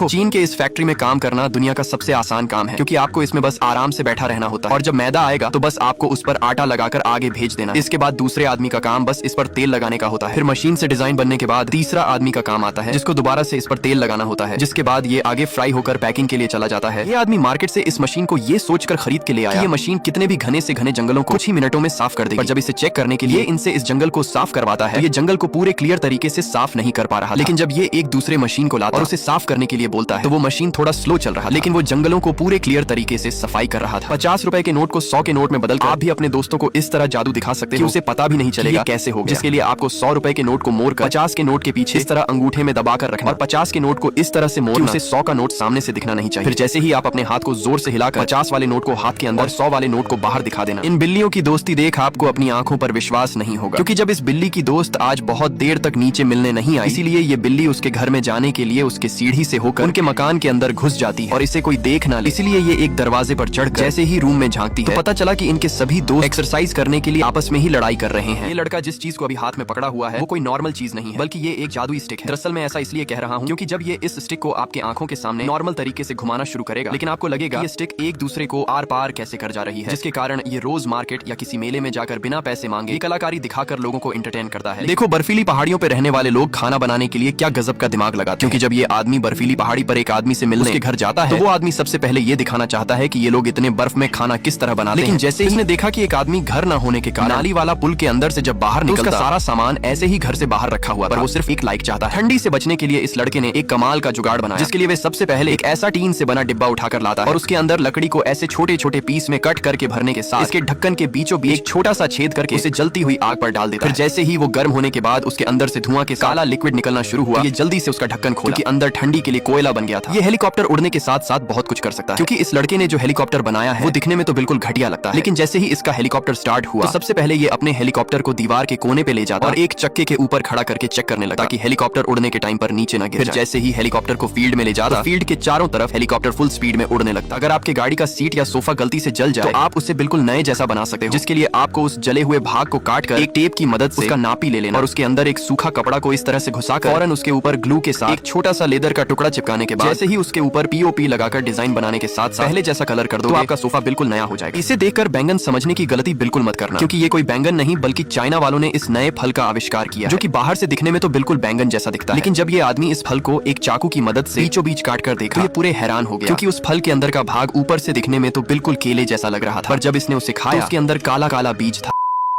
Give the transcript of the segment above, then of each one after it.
देखो, चीन के इस फैक्ट्री में काम करना दुनिया का सबसे आसान काम है, क्योंकि आपको इसमें बस आराम से बैठा रहना होता है और जब मैदा आएगा तो बस आपको उस पर आटा लगाकर आगे भेज देना। इसके बाद दूसरे आदमी का काम बस इस पर तेल लगाने का होता है। फिर मशीन से डिजाइन बनने के बाद तीसरा आदमी का काम आता है, जिसको दोबारा से इस पर तेल लगाना होता है, जिसके बाद ये आगे फ्राई होकर पैकिंग के लिए चला जाता है। ये आदमी मार्केट से इस मशीन को ये सोचकर खरीद के ले आया, ये मशीन कितने भी घने से घने जंगलों को कुछ ही मिनटों में साफ कर देगी। पर जब इसे चेक करने के लिए इनसे इस जंगल को साफ करवाता है, तो ये जंगल को पूरे क्लियर तरीके से साफ नहीं कर पा रहा। लेकिन जब ये एक दूसरे मशीन को लाता और उसे साफ करने के लिए बोलता है, तो वो मशीन थोड़ा स्लो चल रहा, लेकिन वो जंगलों को पूरे क्लियर तरीके से सफाई कर रहा था। 50 रुपए के नोट को 100 के नोट में बदलकर आप भी अपने दोस्तों को इस तरह जादू दिखा सकते हो कि उसे पता भी नहीं चलेगा कैसे हो गया। जिसके लिए आपको 100 रुपए के नोट को मोड़कर 50 के नोट के पीछे इस तरह अंगूठे में दबाकर रखना और 50 के नोट को इस तरह से मोड़ना उसे 100 का नोट सामने से दिखना नहीं चाहिए। फिर जैसे ही आप अपने हाथ को जोर से हिलाकर 50 वाले नोट को हाथ के अंदर 100 वाले नोट को बाहर दिखा देना। इन बिल्लियों की दोस्ती देख आपको अपनी आंखों पर विश्वास नहीं होगा, क्योंकि जब इस बिल्ली की दोस्त आज बहुत देर तक नीचे मिलने नहीं आई, इसीलिए ये बिल्ली उसके घर में जाने के लिए उसके सीढ़ी से होकर उनके मकान के अंदर घुस जाती है और इसे कोई देख ना ले, इसलिए ये एक दरवाजे पर चढ़कर जैसे ही रूम में झांकती है तो पता चला कि इनके सभी दोस्त एक्सरसाइज करने के लिए आपस में ही लड़ाई कर रहे हैं। ये लड़का जिस चीज को अभी हाथ में पकड़ा हुआ है वो कोई नॉर्मल चीज नहीं है, बल्कि ये एक जादुई स्टिक है। दरअसल मैं ऐसा इसलिए कह रहा हूँ क्योंकि जब ये इस स्टिक को आपके आंखों के सामने नॉर्मल तरीके से घुमाना शुरू करेगा, लेकिन आपको लगेगा ये स्टिक एक दूसरे को आर पार कैसे कर जा रही है, जिसके कारण ये रोज मार्केट या किसी मेले में जाकर बिना पैसे मांगे कलाकारी दिखाकर लोगों को एंटरटेन करता है। देखो, बर्फीली पहाड़ियों पे रहने वाले लोग खाना बनाने के लिए क्या गजब का दिमाग लगाते हैं, क्योंकि जब ये आदमी बर्फीली पहाड़ी पर एक आदमी से मिलने उसके घर जाता है तो वो आदमी सबसे पहले ये दिखाना चाहता है कि ये लोग इतने बर्फ में खाना किस तरह बनाते हैं। लेकिन जैसे इसने देखा कि एक आदमी घर न होने के कारण नाली वाला पुल के अंदर से जब बाहर निकलता, उसका सारा सामान ऐसे ही घर से बाहर रखा हुआ, पर वो सिर्फ एक लाइक चाहता। ठंडी से बचने के लिए इस लड़के ने एक कमाल का जुगाड़ बनाया, जिसके लिए वे सबसे पहले एक ऐसा टीन से बना डिब्बा उठाकर लाता है और उसके अंदर लकड़ी को ऐसे छोटे छोटे पीस में कट करके भरने के साथ इसके ढक्कन के बीचों बीच एक छोटा सा छेद करके उसे जलती हुई आग पर डाल देता है। फिर जैसे ही वो गर्म होने के बाद उसके अंदर से धुआं के काला लिक्विड निकलना शुरू हुआ, ये जल्दी से उसका ढक्कन खोला, क्योंकि अंदर ठंडी के लिए कोयला बन गया था। ये हेलीकॉप्टर उड़ने के साथ साथ बहुत कुछ कर सकता है, क्योंकि इस लड़के ने जो हेलीकॉप्टर बनाया है वो दिखने में तो बिल्कुल घटिया लगता है, लेकिन जैसे ही इसका हेलीकॉप्टर स्टार्ट हुआ तो सबसे पहले ये अपने हेलीकॉप्टर को दीवार के कोने पे ले जाता और एक चक्के के ऊपर खड़ा करके चेक करने लगा कि हेलीकॉप्टर उड़ने के टाइम पर नीचे न गिर जाए। जैसे ही हेलीकॉप्टर को फील्ड में ले जाता तो फील्ड के चारों तरफ हेलीकॉप्टर फुल स्पीड में उड़ने लगता। अगर आपके गाड़ी का सीट या सोफा गलती से जल जाए तो आप उसे बिल्कुल नए जैसा बना सकते हो, जिसके लिए आपको उस जले हुए भाग को काटकर एक टेप की मदद से उसका नापी ले लेना और उसके अंदर एक सूखा कपड़ा को इस तरह से घुसाकर फौरन उसके ऊपर ग्लू के साथ एक छोटा सा लेदर का टुकड़ा चिपकाने के बाद जैसे ही उसके ऊपर पीओपी लगाकर डिजाइन बनाने के साथ पहले जैसा कलर कर दो तो आपका सोफा बिल्कुल नया हो जाएगा। इसे देखकर बैंगन समझने की गलती बिल्कुल मत करना, क्योंकि ये कोई बैंगन नहीं बल्कि चाइना वालों ने इस नए फल का आविष्कार किया, जो कि बाहर से दिखने में तो बिल्कुल बैंगन जैसा दिखता है, लेकिन जब ये आदमी इस फल को एक चाकू की मदद से बीचों बीच काट कर देखा तो ये पूरे हैरान हो गया, क्योंकि उस फल के अंदर का भाग ऊपर से दिखने में तो बिल्कुल केले जैसा लग रहा था, पर जब इसने उसे खाया तो उसके अंदर काला काला बीज था।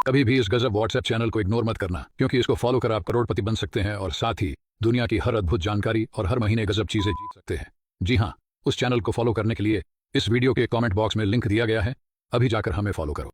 कभी भी इस गजब व्हाट्सएप चैनल को इग्नोर मत करना, क्योंकि इसको फॉलो कर आप करोड़पति बन सकते हैं और साथ ही दुनिया की हर अद्भुत जानकारी और हर महीने गजब चीजें जीत सकते हैं। जी हाँ, उस चैनल को फॉलो करने के लिए इस वीडियो के कमेंट बॉक्स में लिंक दिया गया है, अभी जाकर हमें फॉलो करो।